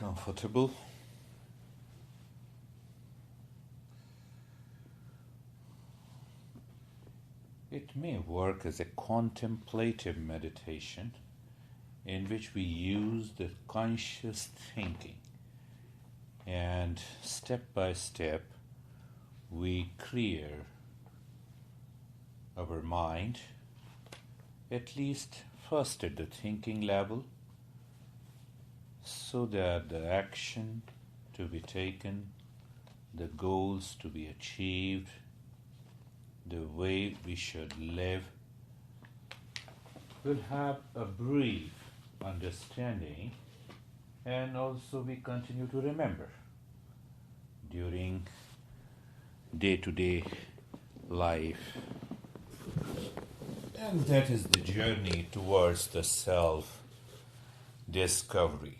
comfortable. It may work as a contemplative meditation in which we use the conscious thinking, and step by step we clear our mind, at least first at the thinking level, so that the action to be taken, the goals to be achieved, the way we should live, will have a brief understanding, and also we continue to remember during day-to-day life. And that is the journey towards the self-discovery.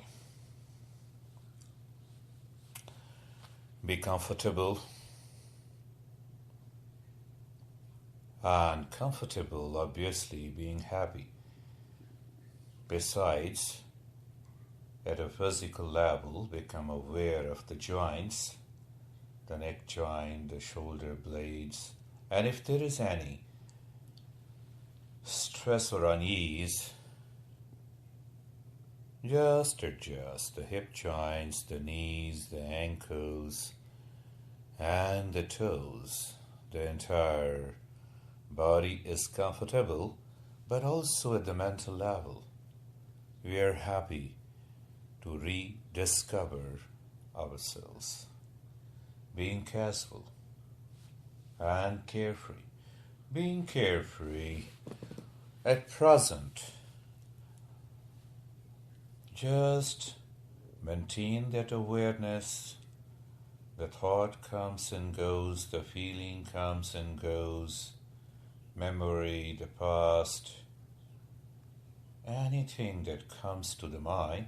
Be comfortable. And comfortable, obviously, being happy. Besides, at a physical level, become aware of the joints, the neck joint, the shoulder blades, and if there is any stress or unease, just adjust the hip joints, the knees, the ankles, and the toes. The entire body is comfortable, but also at the mental level, we are happy to rediscover ourselves, being casual and carefree. Being carefree at present, just maintain that awareness. The thought comes and goes, the feeling comes and goes, memory, the past, anything that comes to the mind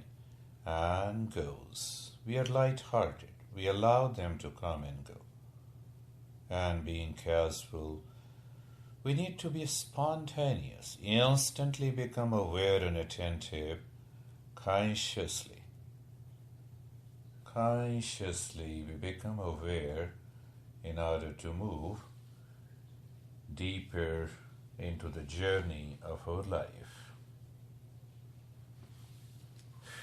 and goes. We are light-hearted. We allow them to come and go. And being casual, we need to be spontaneous, instantly become aware and attentive, consciously. Consciously, we become aware in order to move deeper into the journey of our life.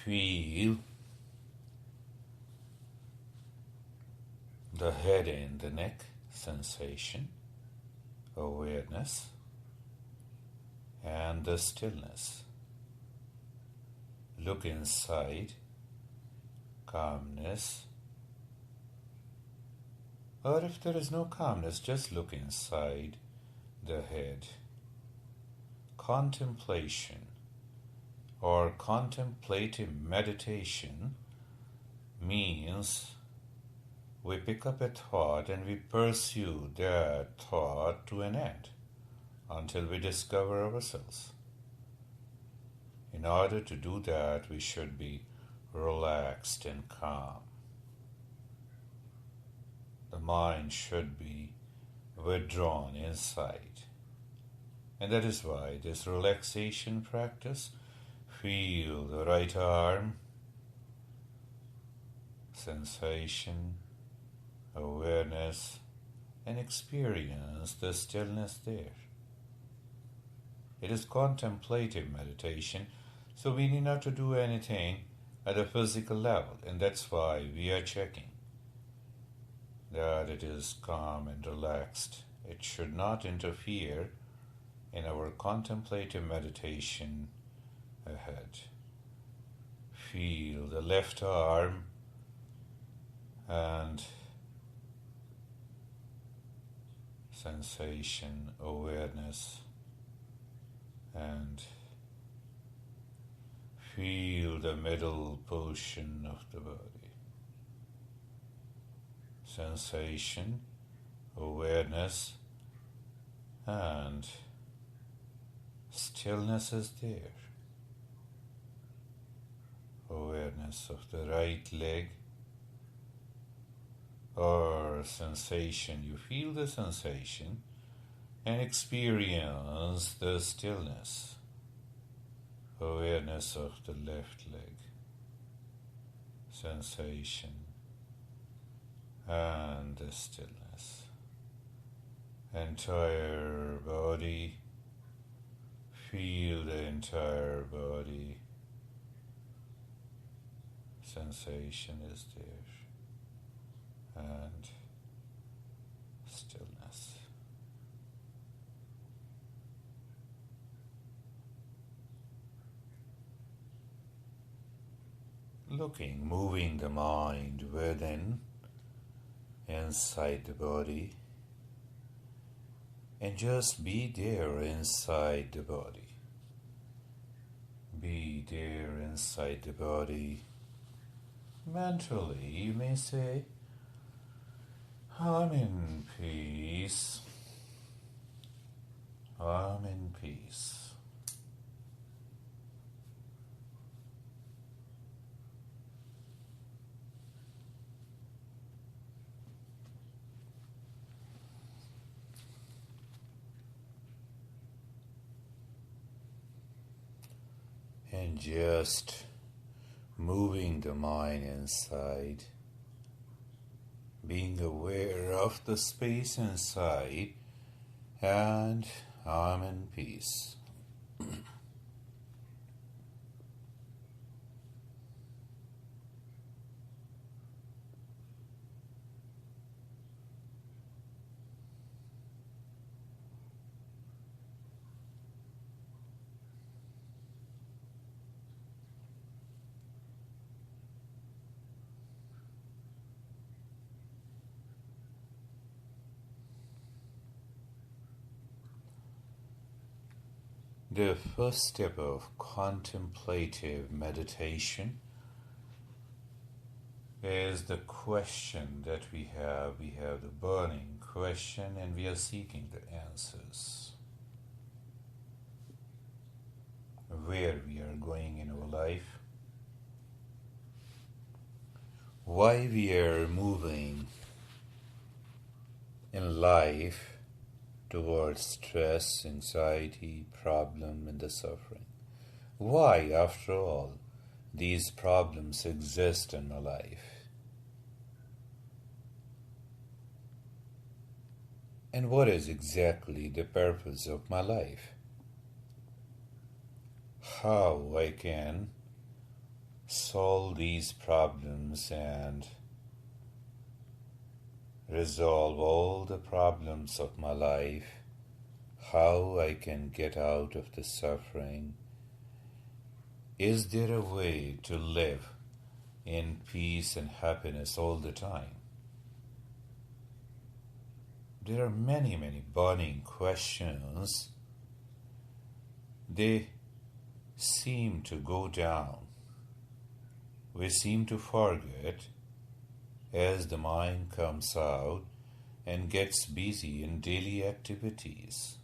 Feel the head and the neck sensation, awareness, and the stillness. Look inside, calmness. Or if there is no calmness, just look inside the head. Contemplation or contemplative meditation means we pick up a thought and we pursue that thought to an end until we discover ourselves. In order to do that, we should be relaxed and calm. The mind should be withdrawn inside. And that is why this relaxation practice, feel the right arm, sensation, awareness, and experience the stillness there. It is contemplative meditation, so we need not to do anything at a physical level, and that's why we are checking that it is calm and relaxed. It should not interfere in our contemplative meditation ahead. Feel the left arm and sensation, awareness, and feel the middle portion of the body. Sensation, awareness, and stillness is there. Awareness of the right leg or sensation. You feel the sensation and experience the stillness. Awareness of the left leg. sensation and the stillness. Entire body, feel the entire body. Sensation is there and stillness. Looking, moving the mind within, inside the body, and just be there inside the body. Be there inside the body. Mentally, you may say, I'm in peace. I'm in peace. And just moving the mind inside, being aware of the space inside, and I'm in peace. The first step of contemplative meditation is the question that we have. We have the burning question and we are seeking the answers. Where we are going in our life, why we are moving in life towards stress, anxiety, problem, and the suffering. Why, after all, these problems exist in my life? And what is exactly the purpose of my life? How I can solve these problems and resolve all the problems of my life, how I can get out of the suffering. Is there a way to live in peace and happiness all the time? There are many, many burning questions. They seem to go down. We seem to forget as the mind comes out and gets busy in daily activities,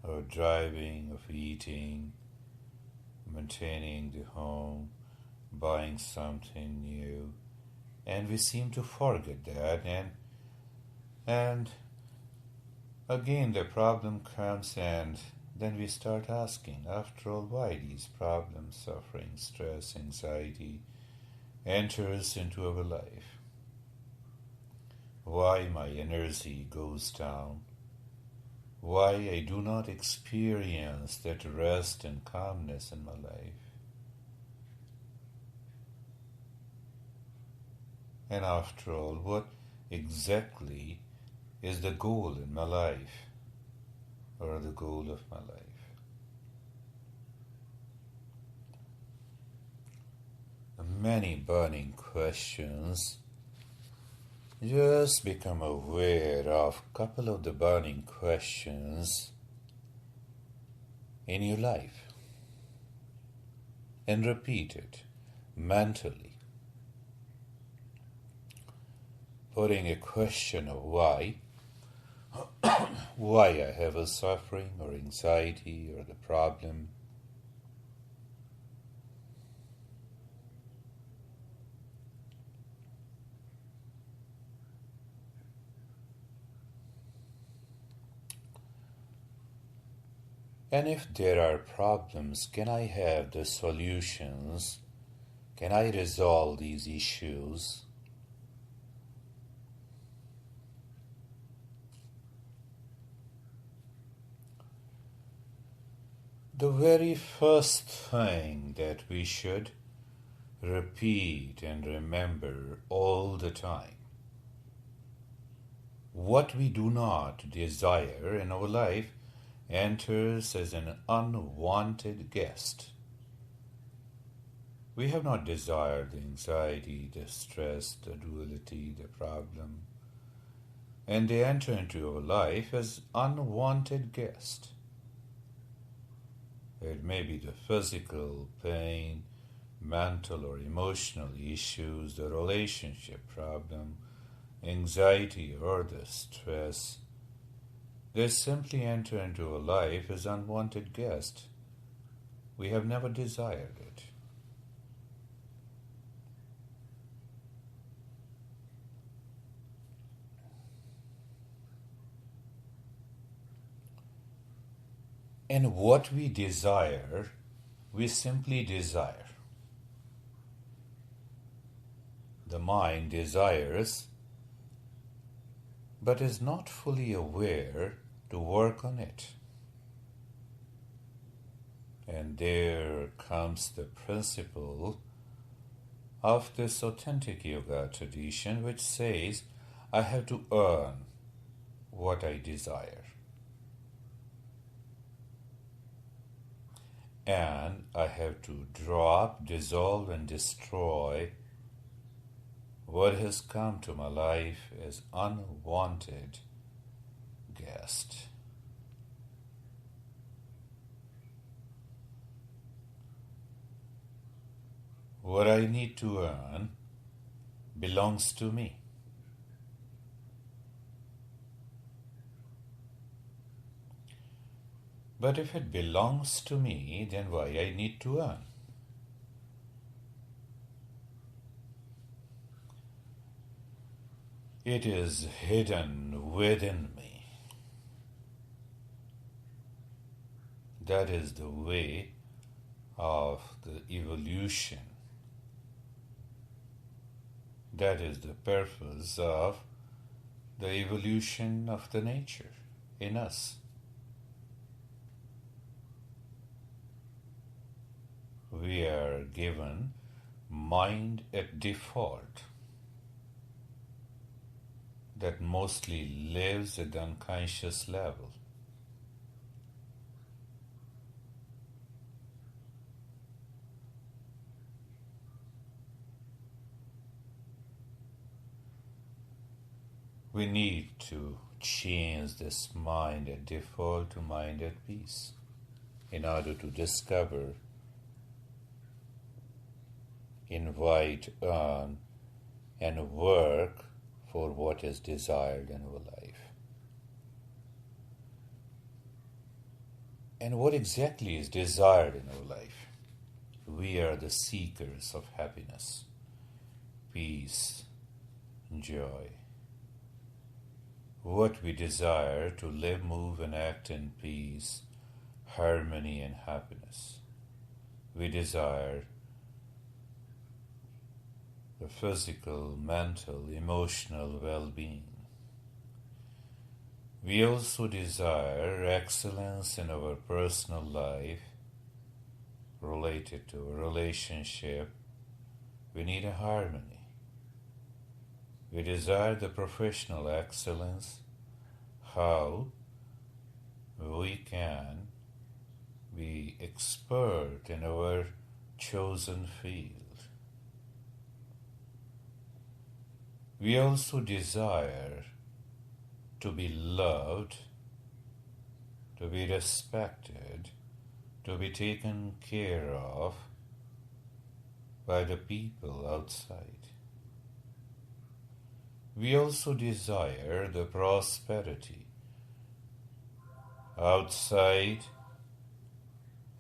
of driving, of eating, maintaining the home, buying something new, and we seem to forget that, and again the problem comes, and then we start asking, after all, why these problems, suffering, stress, anxiety enters into our life? Why my energy goes down? Why I do not experience that rest and calmness in my life? And after all, what exactly is the goal in my life, or the goal of my life? Many burning questions. Just become aware of a couple of the burning questions in your life and repeat it mentally. Putting a question of why I have a suffering or anxiety or the problem. And if there are problems, can I have the solutions? Can I resolve these issues? The very first thing that we should repeat and remember all the time: what we do not desire in our life enters as an unwanted guest. We have not desired the anxiety, the stress, the duality, the problem, and they enter into our life as unwanted guests. It may be the physical pain, mental or emotional issues, the relationship problem, anxiety or the stress. They simply enter into our life as unwanted guests. We have never desired it. And what we desire, we simply desire. The mind desires, but is not fully aware to work on it. And there comes the principle of this authentic yoga tradition, which says, I have to earn what I desire. And I have to drop, dissolve, and destroy what has come to my life as unwanted guest. What I need to earn belongs to me. But if it belongs to me, then why I need to earn? It is hidden within me. That is the way of the evolution. That is the purpose of the evolution of the nature in us. We are given mind at default that mostly lives at the unconscious level. We need to change this mind at default to mind at peace in order to discover, invite, earn, and work for what is desired in our life. And what exactly is desired in our life? We are the seekers of happiness, peace, joy. What we desire to live, move, and act in peace, harmony, and happiness. We desire the physical, mental, emotional well-being. We also desire excellence in our personal life related to a relationship. We need a harmony. We desire the professional excellence, how we can be expert in our chosen field. We also desire to be loved, to be respected, to be taken care of by the people outside. We also desire the prosperity outside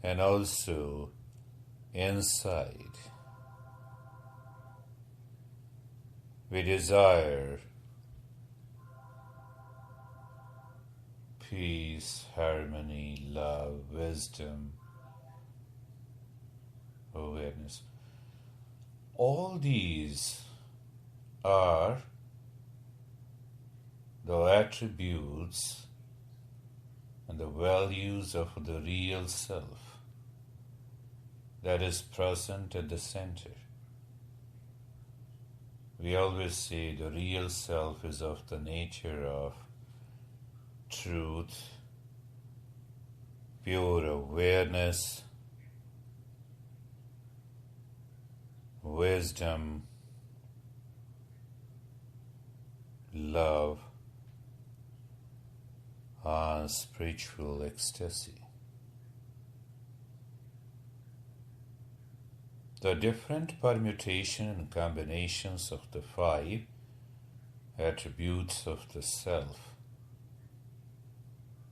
and also inside. We desire peace, harmony, love, wisdom, awareness. All these are the attributes and the values of the real self that is present at the center. We always say the real self is of the nature of truth, pure awareness, wisdom, love, and spiritual ecstasy. The different permutation and combinations of the 5 attributes of the self.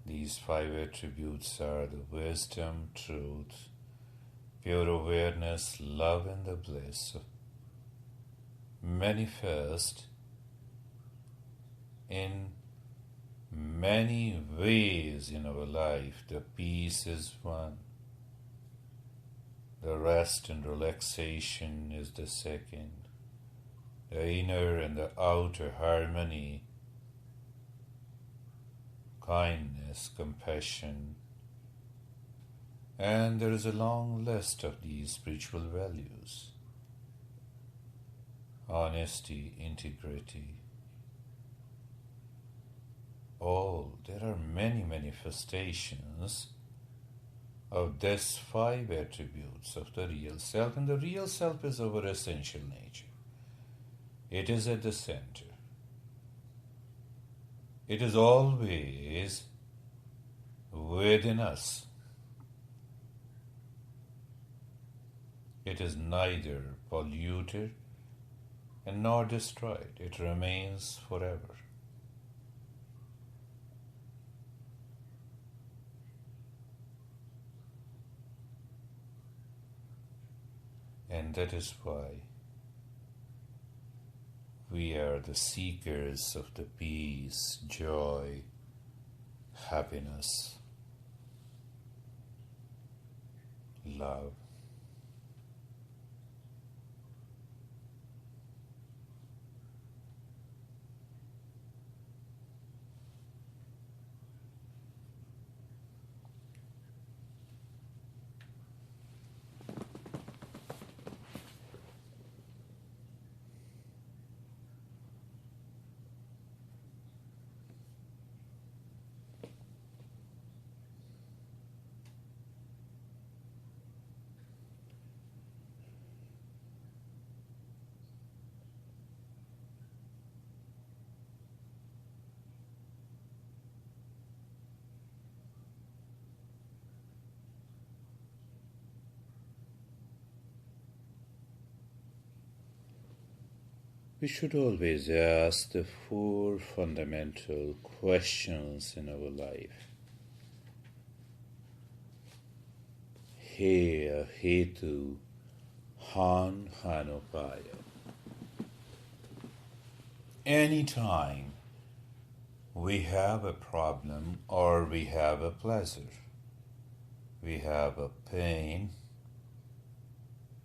These 5 attributes are the wisdom, truth, pure awareness, love, and the bliss. Manifest in many ways in our life. The peace is one. The rest and relaxation is the second. The inner and the outer harmony, kindness, compassion, and there is a long list of these spiritual values. Honesty, integrity. There are many manifestations of these 5 attributes of the real self, and the real self is our essential nature. It is at the center. It is always within us. It is neither polluted and nor destroyed. It remains forever. And that is why we are the seekers of the peace, joy, happiness, love. We should always ask the 4 fundamental questions in our life. Heya, Hetu, Han, Hanupaya. Anytime we have a problem or we have a pleasure, we have a pain,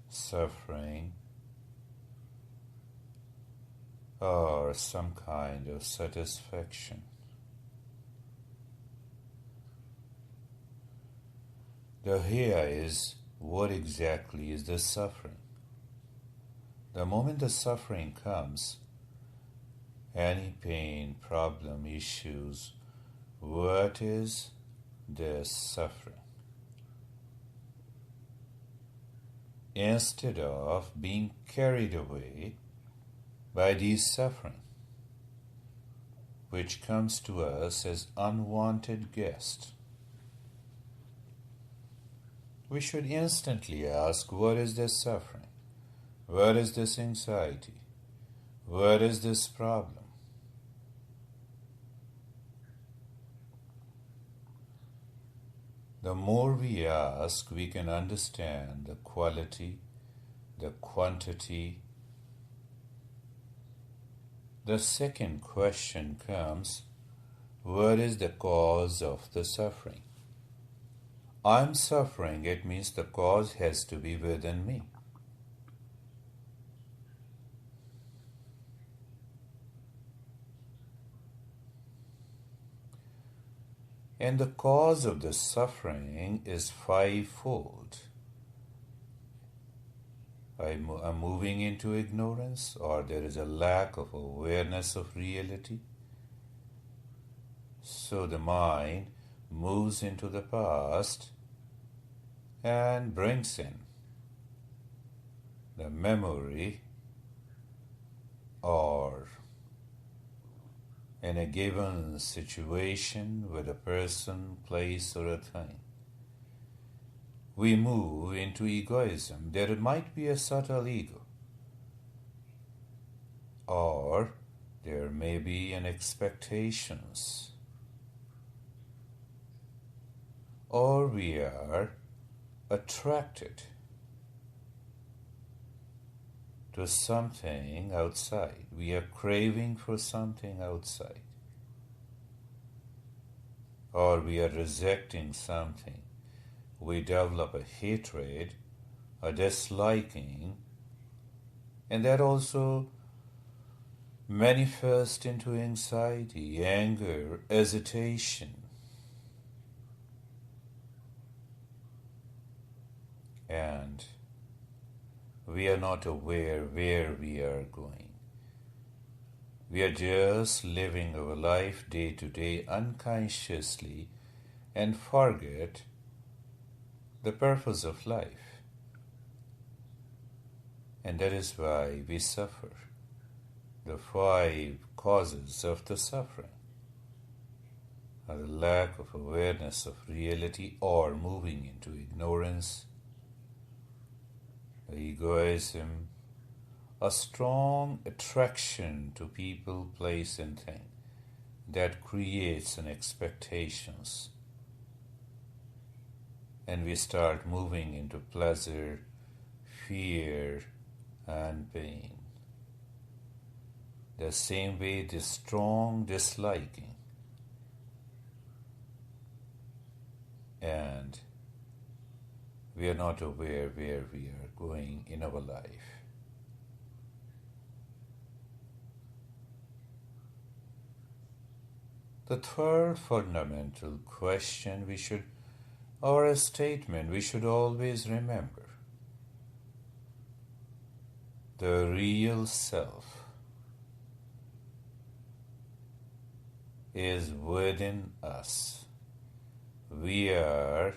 suffering, or some kind of satisfaction. The here is what exactly is the suffering. The moment the suffering comes, any pain, problem, issues, what is the suffering? Instead of being carried away by these suffering, which comes to us as unwanted guest, we should instantly ask, what is this suffering? What is this anxiety? What is this problem? The more we ask, we can understand the quality, the quantity. The second question comes, what is the cause of the suffering? I'm suffering, it means the cause has to be within me. And the cause of the suffering is fivefold. I'm moving into ignorance, or there is a lack of awareness of reality. So the mind moves into the past and brings in the memory or in a given situation with a person, place, or a thing. We move into egoism. There might be a subtle ego, or there may be an expectations, or we are attracted to something outside. We are craving for something outside, or we are rejecting something. We develop a hatred, a disliking, and that also manifests into anxiety, anger, hesitation. And we are not aware where we are going. We are just living our life day to day unconsciously and forget the purpose of life. And that is why we suffer. The 5 causes of the suffering are the lack of awareness of reality or moving into ignorance, egoism, a strong attraction to people, place, and thing that creates an expectations. And we start moving into pleasure, fear, and pain. The same way this strong disliking and we are not aware where we are going in our life. The third fundamental question or a statement we should always remember: the real self is within us. We are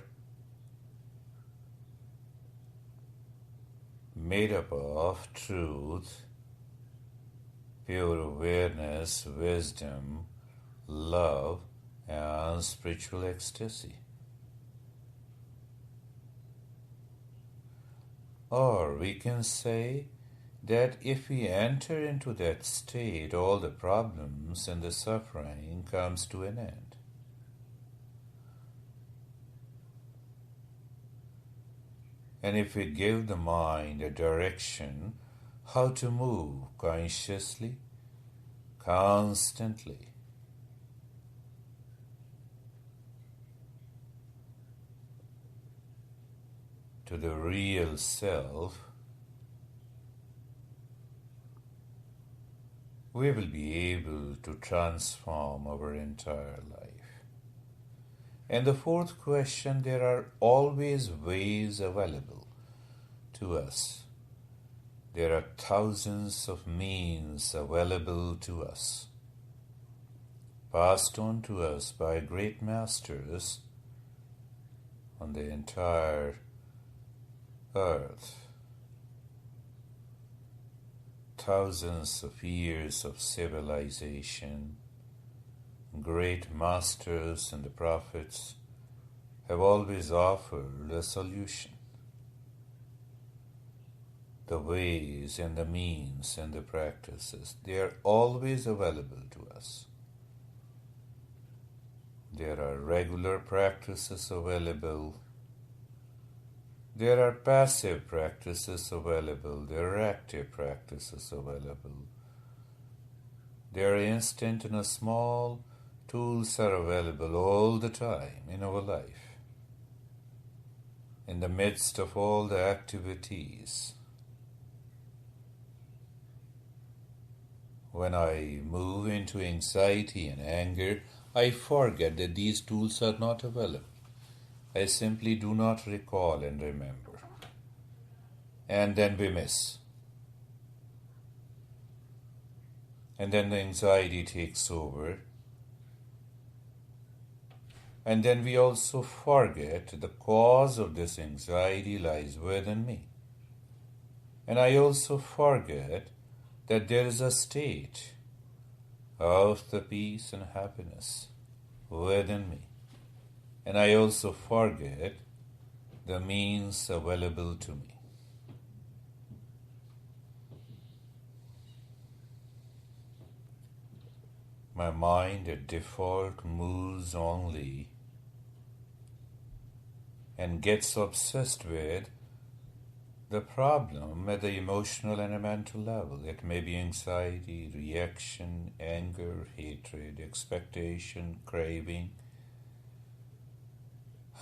made up of truth, pure awareness, wisdom, love, and spiritual ecstasy. Or we can say that if we enter into that state, all the problems and the suffering comes to an end. And if we give the mind a direction how to move consciously, constantly, to the real self, we will be able to transform our entire life. And the fourth question: there are always ways available to us. There are thousands of means available to us, passed on to us by great masters on the entire earth. Thousands of years of civilization, great masters and the prophets have always offered a solution. The ways and the means and the practices, they are always available to us. There are regular practices available. There are passive practices available. There are active practices available. They are instant in a small Tools are available all the time in our life. In the midst of all the activities, when I move into anxiety and anger, I forget that these tools are not available. I simply do not recall and remember. And then we miss. And then the anxiety takes over. And then we also forget the cause of this anxiety lies within me. And I also forget that there is a state of the peace and happiness within me. And I also forget the means available to me. My mind at default moves only and gets obsessed with the problem at the emotional and mental level. It may be anxiety, reaction, anger, hatred, expectation, craving.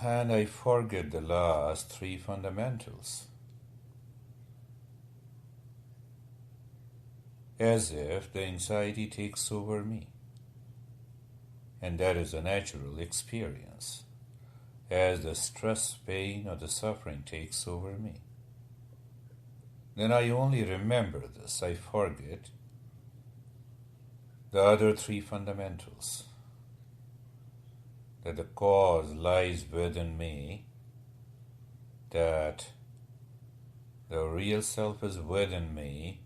And I forget the last three fundamentals. As if the anxiety takes over me. And that is a natural experience, as the stress, pain, or the suffering takes over me. Then I only remember this, I forget the other three fundamentals. That the cause lies within me, that the real self is within me,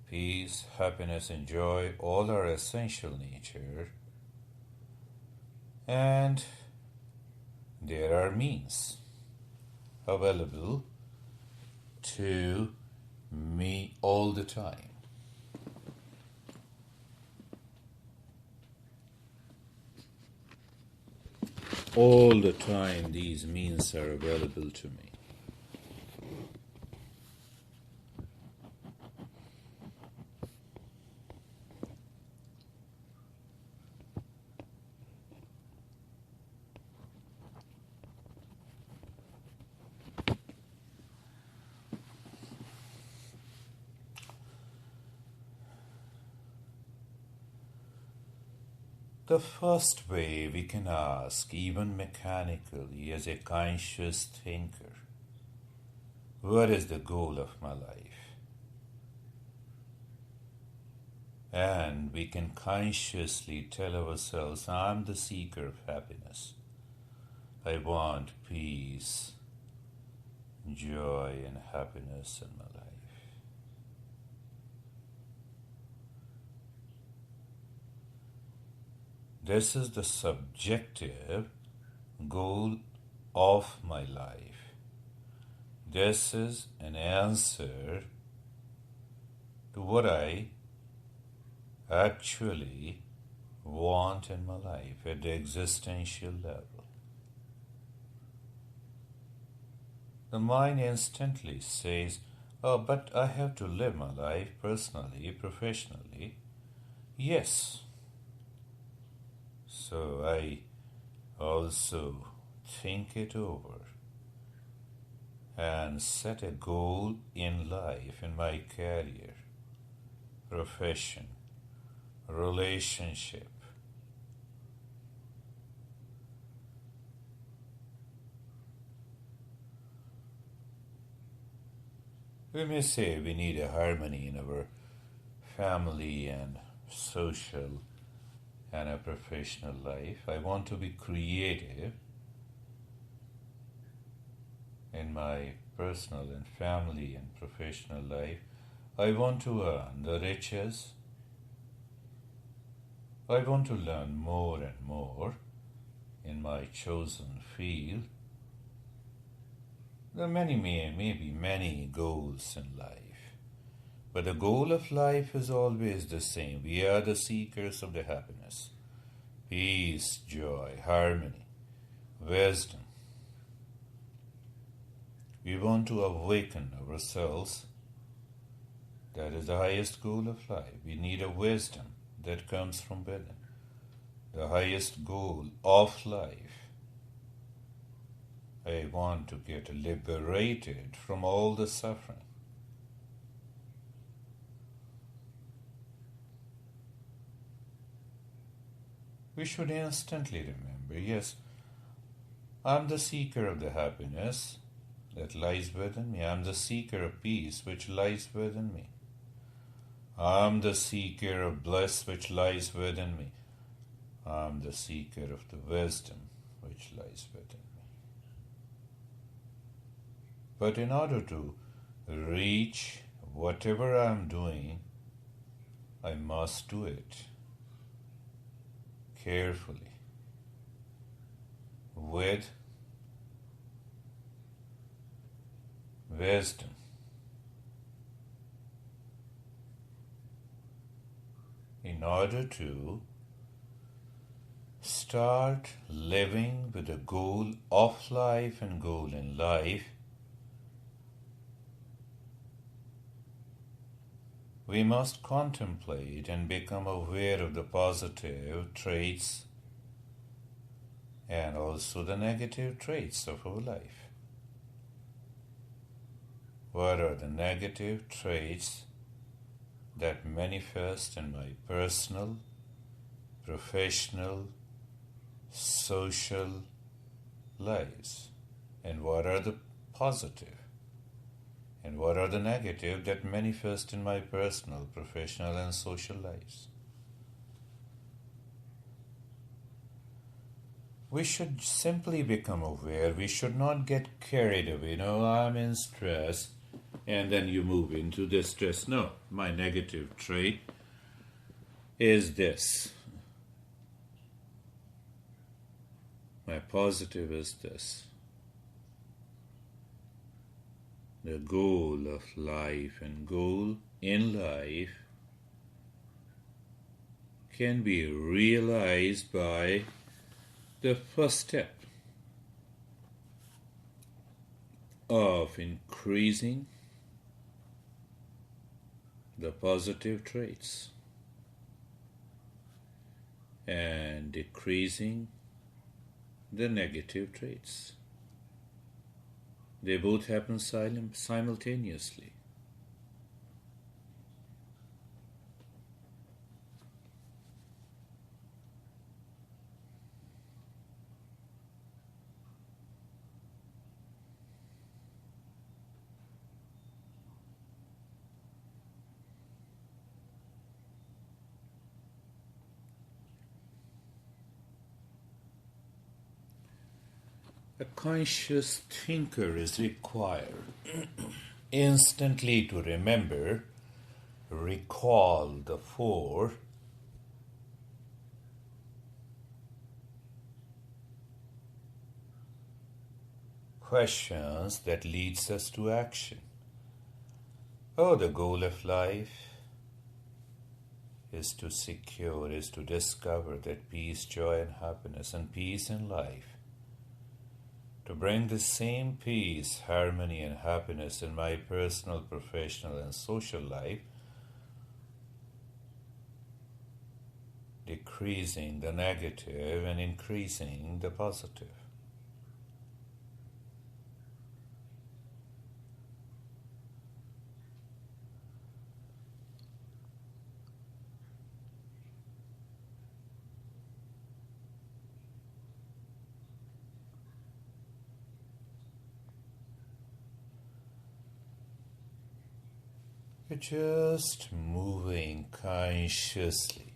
peace, happiness, and joy, all are essential nature. And there are means available to me all the time. All the time these means are available to me. The first way we can ask, even mechanically, as a conscious thinker, what is the goal of my life? And we can consciously tell ourselves, I'm the seeker of happiness. I want peace, joy, and happiness in my life. This is the subjective goal of my life. This is an answer to what I actually want in my life at the existential level. The mind instantly says, oh, but I have to live my life personally, professionally. Yes. So I also think it over and set a goal in life, in my career, profession, relationship. We may say we need a harmony in our family and social and a professional life. I want to be creative in my personal and family and professional life. I want to earn the riches. I want to learn more and more in my chosen field. There are maybe many goals in life. But the goal of life is always the same. We are the seekers of the happiness, peace, joy, harmony, wisdom. We want to awaken ourselves. That is the highest goal of life. We need a wisdom that comes from within. the highest goal of life. I want to get liberated from all the suffering. We should instantly remember, yes, I'm the seeker of the happiness that lies within me. I'm the seeker of peace which lies within me. I'm the seeker of bliss which lies within me. I'm the seeker of the wisdom which lies within me. But in order to reach whatever I'm doing, I must do it carefully, with wisdom. In order to start living with a goal of life and goal in life, we must contemplate and become aware of the positive traits and also the negative traits of our life. What are the negative traits that manifest in my personal, professional, social lives? And what are the positive? And what are the negative that manifest in my personal, professional, and social lives? We should simply become aware. We should not get carried away. I'm in stress, and then you move into the stress. No, my negative trait is this. My positive is this. The goal of life and goal in life can be realized by the first step of increasing the positive traits and decreasing the negative traits. They both happen simultaneously. A conscious thinker is required instantly to remember, recall the four questions that leads us to action. The goal of life is to secure, is to discover that peace, joy, and happiness, and peace in life. To bring the same peace, harmony, and happiness in my personal, professional, and social life, decreasing the negative and increasing the positive. Just moving consciously.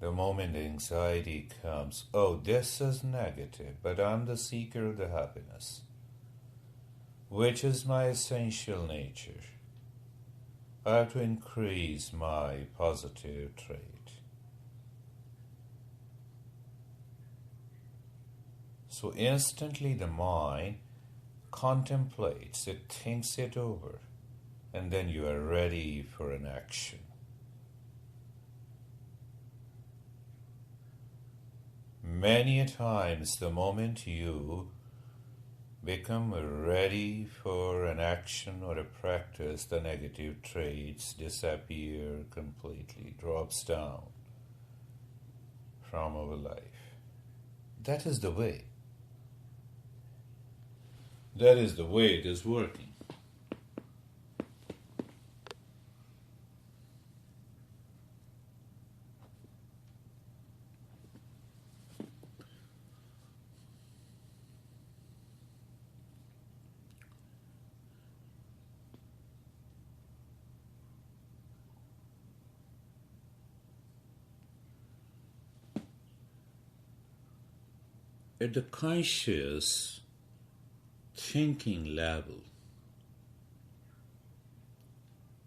The moment anxiety comes, this is negative, but I'm the seeker of the happiness, which is my essential nature. I have to increase my positive trait. So instantly the mind contemplates, it thinks it over, and then you are ready for an action. Many a times, the moment you become ready for an action or a practice, the negative traits disappear completely, drops down from our life. That is the way. That is the way it is working. At the conscious thinking level,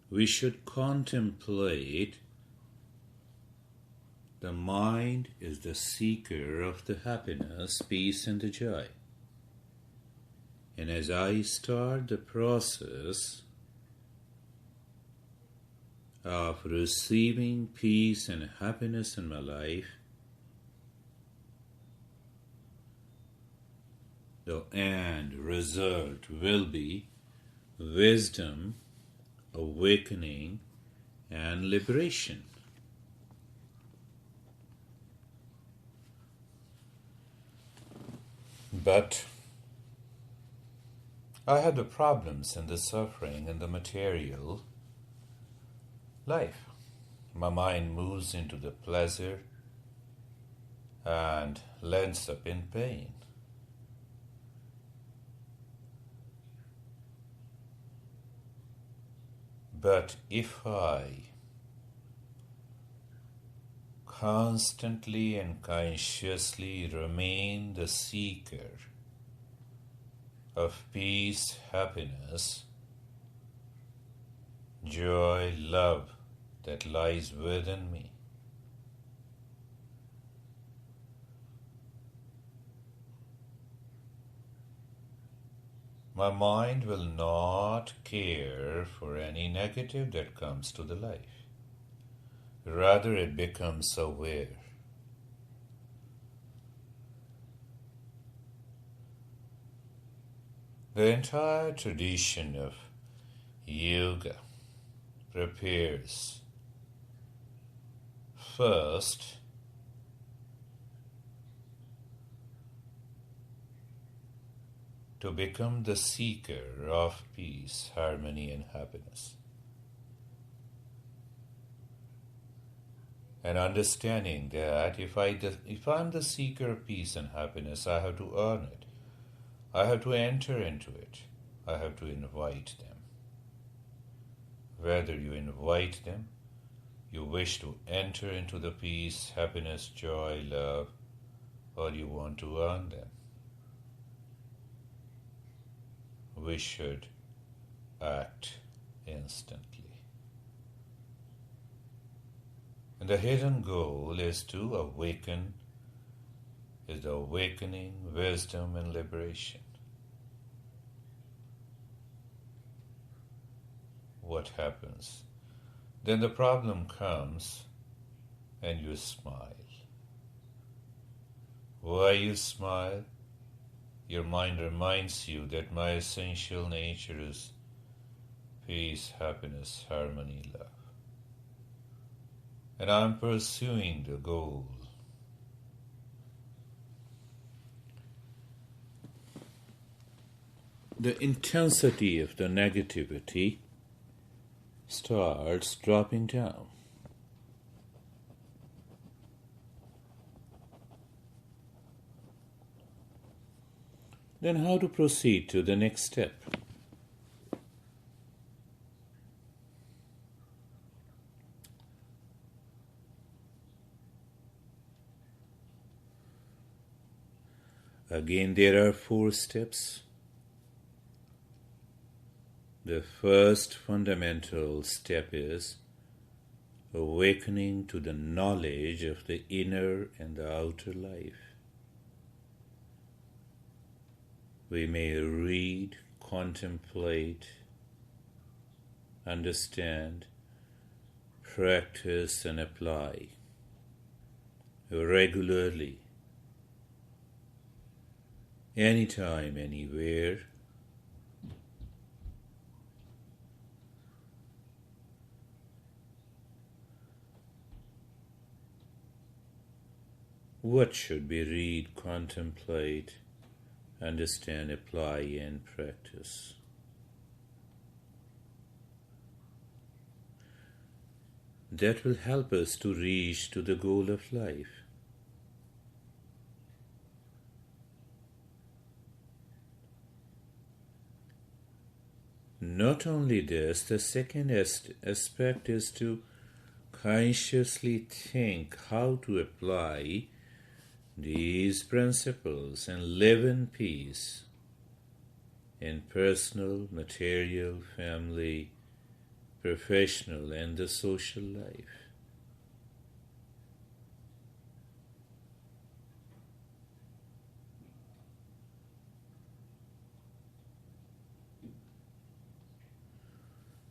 we should contemplate the mind is the seeker of the happiness, peace, and the joy. And as I start the process of receiving peace and happiness in my life, the end result will be wisdom, awakening, and liberation. But I had the problems and the suffering and the material life. My mind moves into the pleasure and lands up in pain. But if I constantly and consciously remain the seeker of peace, happiness, joy, love that lies within me, my mind will not care for any negative that comes to the life. Rather, it becomes aware. The entire tradition of yoga prepares first to become the seeker of peace, harmony, and happiness. And understanding that if I'm the seeker of peace and happiness, I have to earn it. I have to enter into it. I have to invite them. Whether you invite them, you wish to enter into the peace, happiness, joy, love, or you want to earn them, we should act instantly. And the hidden goal is to awaken, is the awakening, wisdom, and liberation. What happens? Then the problem comes and you smile. Why you smile? Your mind reminds you that my essential nature is peace, happiness, harmony, love. And I'm pursuing the goal. The intensity of the negativity starts dropping down. Then how to proceed to the next step? Again, there are 4 steps. The first fundamental step is awakening to the knowledge of the inner and the outer life. We may read, contemplate, understand, practice, and apply regularly anytime, anywhere. What should we read, contemplate, understand, apply, and practice? That will help us to reach to the goal of life. Not only this, the second aspect is to consciously think how to apply these principles and live in peace in personal, material, family, professional, and the social life.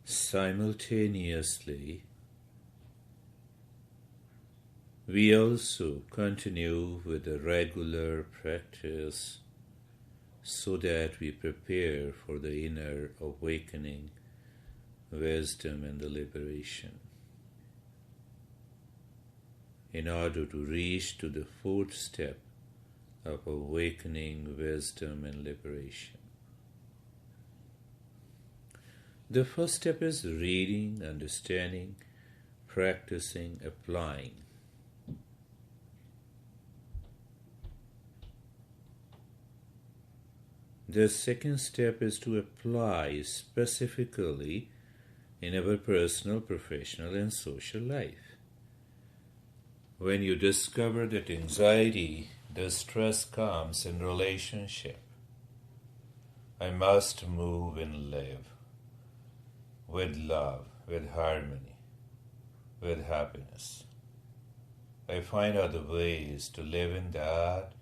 Simultaneously, we also continue with a regular practice so that we prepare for the inner awakening, wisdom, and the liberation. In order to reach to the fourth step of awakening, wisdom, and liberation. The first step is reading, understanding, practicing, applying. The second step is to apply specifically in our personal, professional, and social life. When you discover that anxiety, distress comes in relationship, I must move and live with love, with harmony, with happiness. I find other ways to live in that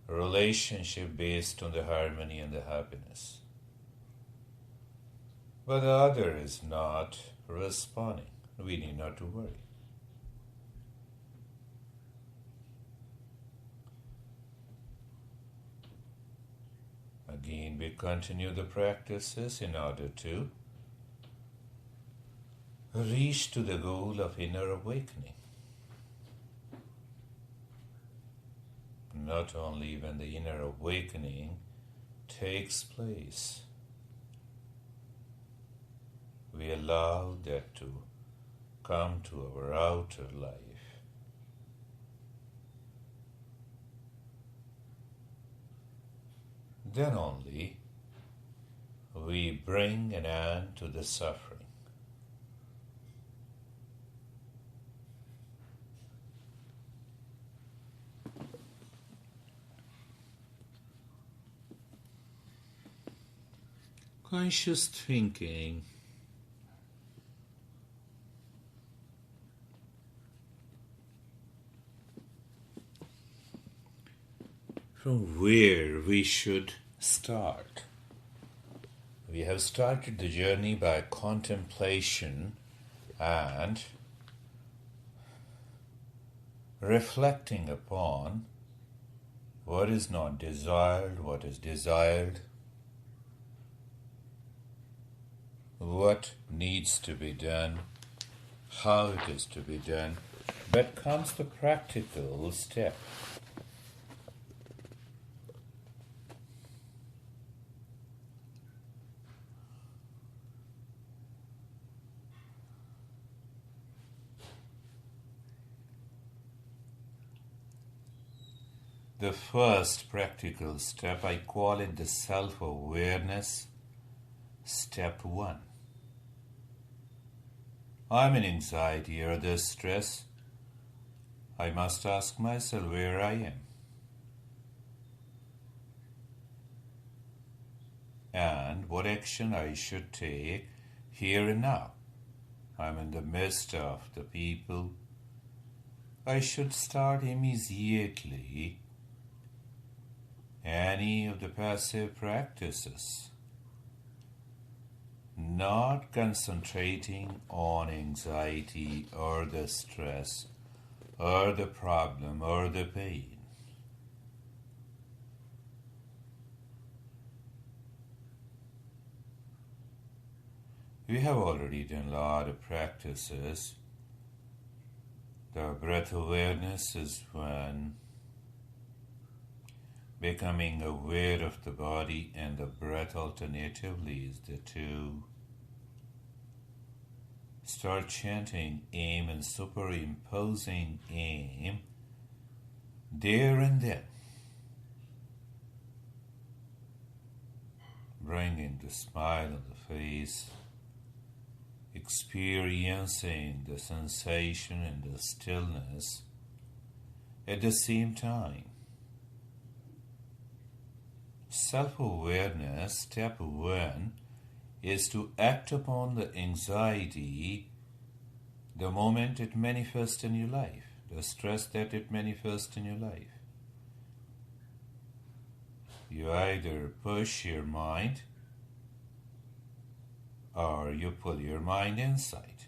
relationship based on the harmony and the happiness. But the other is not responding. We need not to worry. Again, we continue the practices in order to reach to the goal of inner awakening. Not only when the inner awakening takes place, we allow that to come to our outer life. Then only we bring an end to the suffering. Conscious thinking from where we should start. We have started the journey by contemplation and reflecting upon what is not desired, what is desired, what needs to be done, how it is to be done. But comes the practical step. The first practical step, I call it the self-awareness, step 1. I'm in anxiety or distress. I must ask myself where I am. And what action I should take here and now. I'm in the midst of the people. I should start immediately any of the passive practices, not concentrating on anxiety or the stress or the problem or the pain. We have already done a lot of practices. The breath awareness is one. Becoming aware of the body and the breath alternatively is the two. Start chanting aim and superimposing aim there and then. Bringing the smile on the face, experiencing the sensation and the stillness at the same time. Self-awareness, step 1, is to act upon the anxiety the moment it manifests in your life, the stress that it manifests in your life. You either push your mind or you pull your mind inside.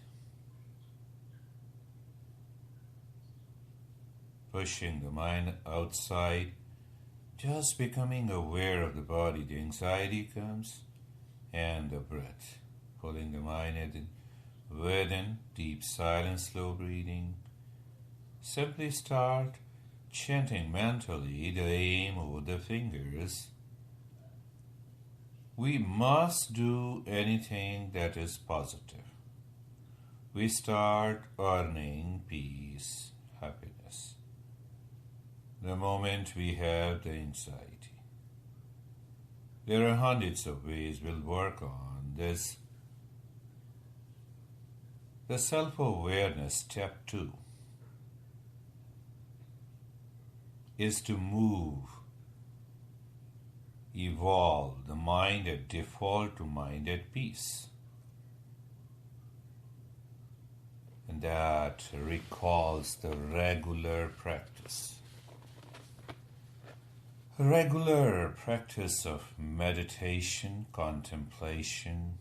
Pushing the mind outside, just becoming aware of the body, the anxiety comes, and the breath. Pulling the mind within, deep silence, slow breathing. Simply start chanting mentally the aim over the fingers. We must do anything that is positive. We start earning peace, happiness, the moment we have the anxiety. There are hundreds of ways we'll work on this. The self-awareness, step 2, is to move, evolve the mind at default to mind at peace. And that recalls the regular practice. Regular practice of meditation, contemplation,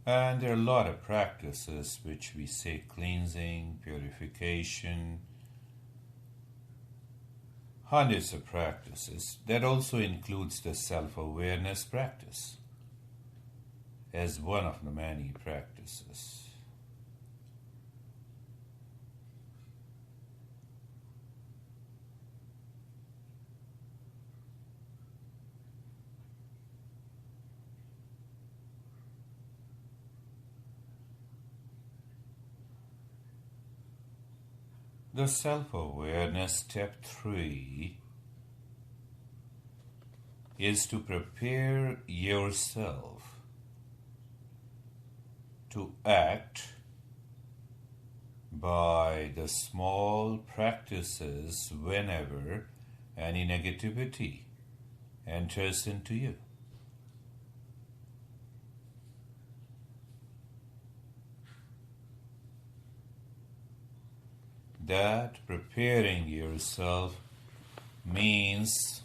and there are a lot of practices which we say cleansing, purification, hundreds of practices. That also includes the self-awareness practice as one of the many practices. The self-awareness, step 3, is to prepare yourself to act by the small practices whenever any negativity enters into you. That preparing yourself means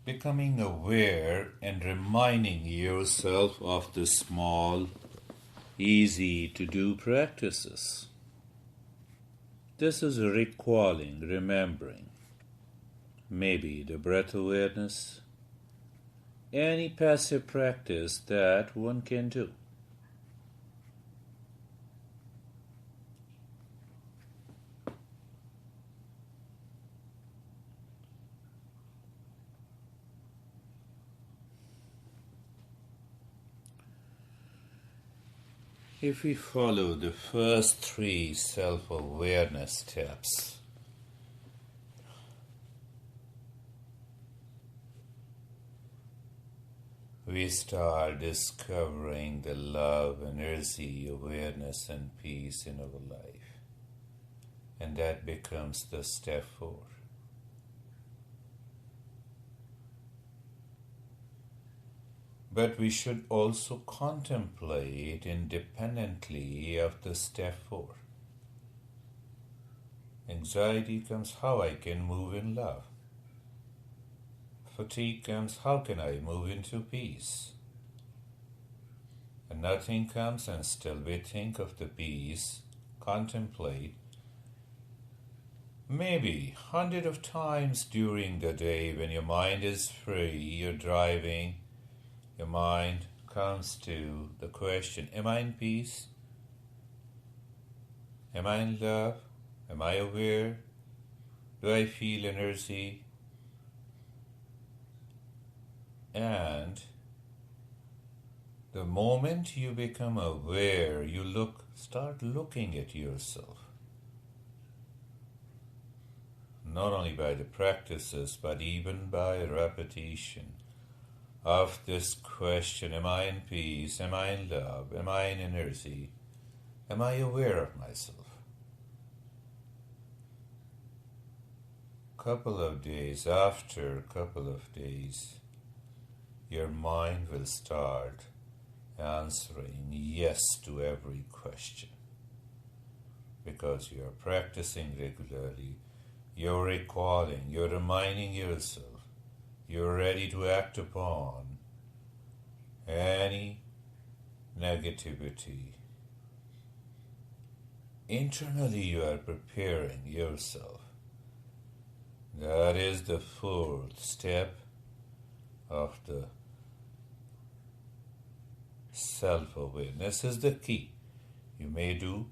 becoming aware and reminding yourself of the small, easy to do practices. This is recalling, remembering, maybe the breath awareness, any passive practice that one can do. If we follow the first 3 self-awareness steps, we start discovering the love, energy, awareness, and peace in our life. And that becomes the step 4. But we should also contemplate independently of the step 4. Anxiety comes, how I can move in love. Fatigue comes, how can I move into peace? And nothing comes, and still we think of the peace, contemplate, maybe hundred of times during the day when your mind is free, you're driving, your mind comes to the question, am I in peace? Am I in love? Am I aware? Do I feel energy? And the moment you become aware, you start looking at yourself. Not only by the practices, but even by repetition of this question, am I in peace? Am I in love? Am I in energy? Am I aware of myself? Couple of days, after a couple of days, your mind will start answering yes to every question. Because you are practicing regularly, you're recalling, you're reminding yourself, you're ready to act upon any negativity. Internally, you are preparing yourself. That is the fourth step of the self-awareness, is the key. You may do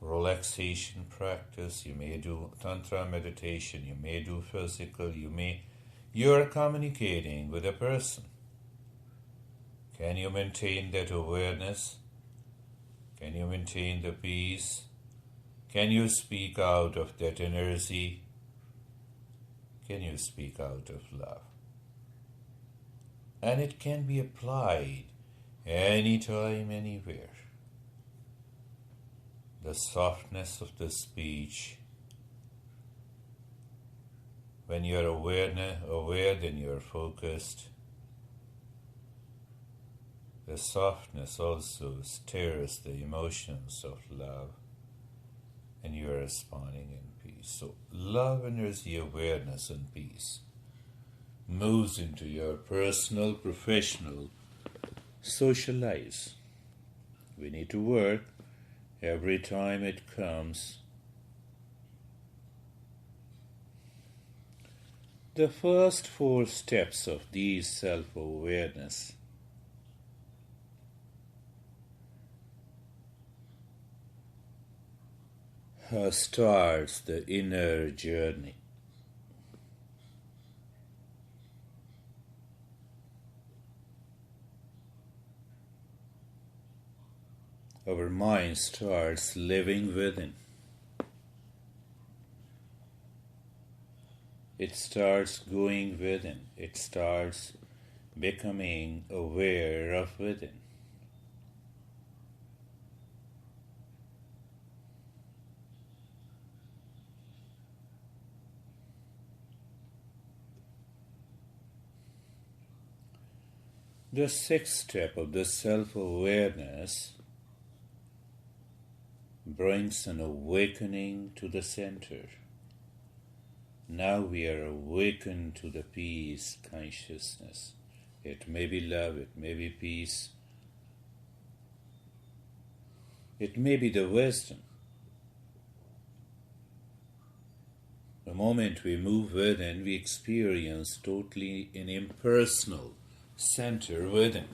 relaxation practice, you may do tantra meditation, you may do physical, you are communicating with a person. Can you maintain that awareness? Can you maintain the peace? Can you speak out of that energy? Can you speak out of love? And it can be applied anytime, anywhere. The softness of the speech. When you're aware, then you're focused. The softness also stirs the emotions of love, and you are responding in peace. So love, energy, awareness, and peace moves into your personal, professional, social lives. We need to work every time it comes. The first 4 steps of these self-awareness starts the inner journey. Our mind starts living within. It starts going within. It starts becoming aware of within. The 6th step of the self-awareness brings an awakening to the center. Now we are awakened to the peace consciousness. It may be love, it may be peace, it may be the wisdom. The moment we move within, we experience totally an impersonal center within.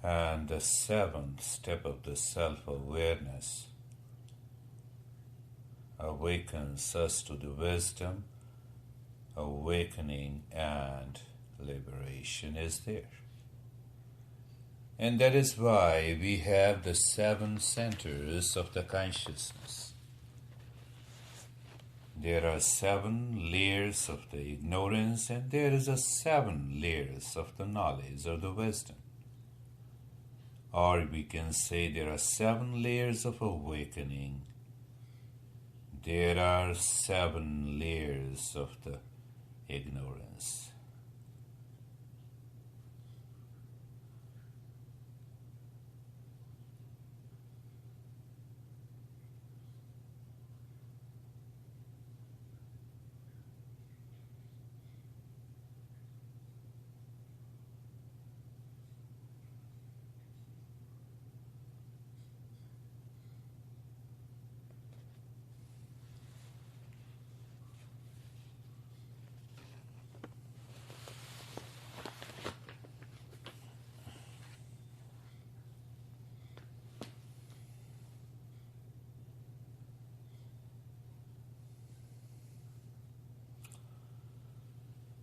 And the 7th step of the self-awareness awakens us to the wisdom, awakening and liberation is there. And that is why we have the 7 centers of the consciousness. There are 7 layers of the ignorance, and there is a 7 layers of the knowledge or the wisdom. Or we can say there are 7 layers of awakening. There are 7 layers of the ignorance.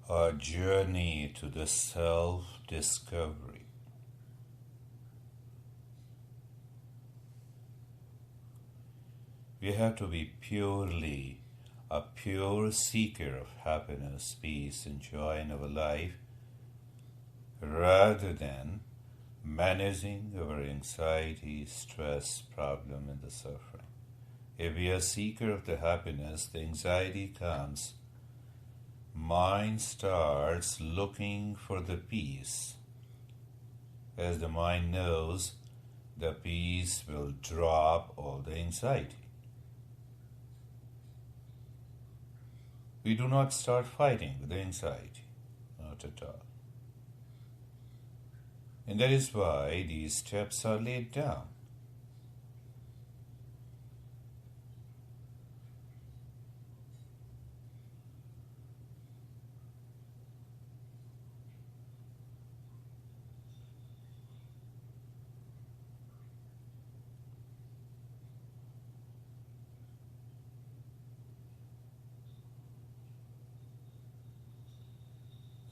a journey to the self-discovery. We have to be purely a pure seeker of happiness, peace, and joy in our life, rather than managing our anxiety, stress, problem, and the suffering. If we are a seeker of the happiness, the anxiety comes. Mind starts looking for the peace. As the mind knows, the peace will drop all the anxiety. We do not start fighting with the anxiety, not at all. And that is why these steps are laid down.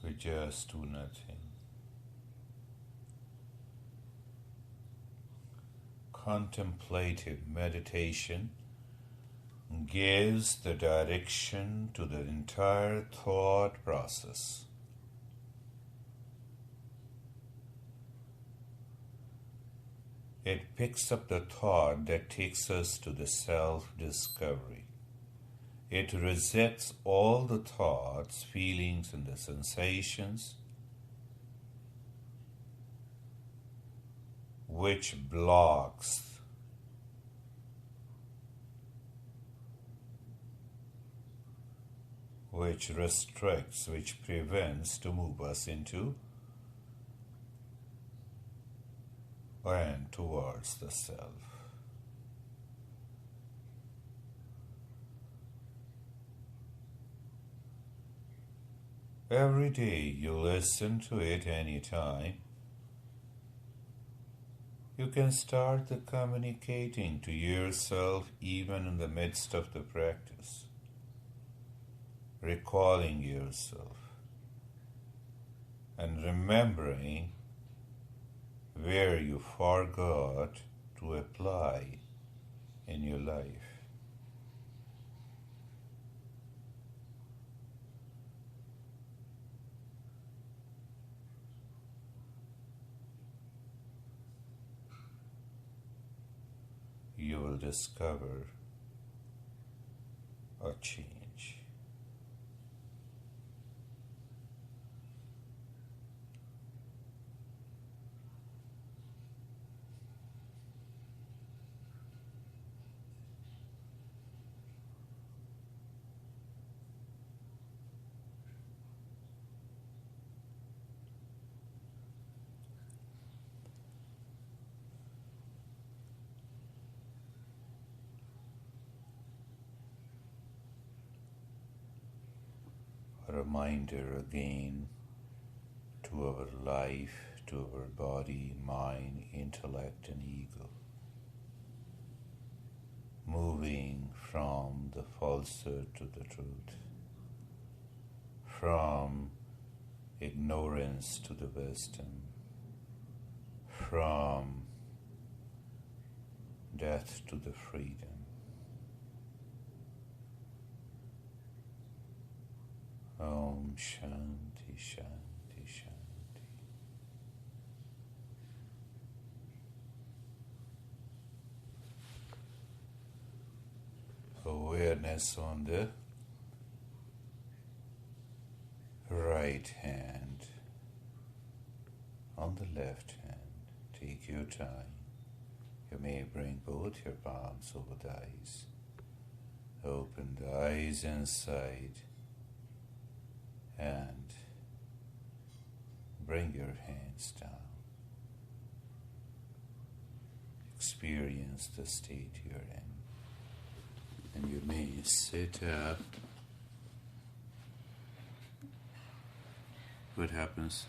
We just do nothing. Contemplative meditation gives the direction to the entire thought process. It picks up the thought that takes us to the self-discovery. It resets all the thoughts, feelings, and the sensations which blocks which restricts, which prevents to move us into and towards the self. Every day you listen to it anytime. You can start the communicating to yourself even in the midst of the practice, recalling yourself and remembering where you forgot to apply in your life. You will discover a change. A reminder again to our life, to our body, mind, intellect, and ego. Moving from the falsehood to the truth, from ignorance to the wisdom, from death to the freedom. Om Shanti Shanti Shanti. Awareness on the right hand, on the left hand. Take your time. You may bring both your palms over the eyes. Open the eyes inside and bring your hands down. Experience the state you're in. And you may sit up. What happens?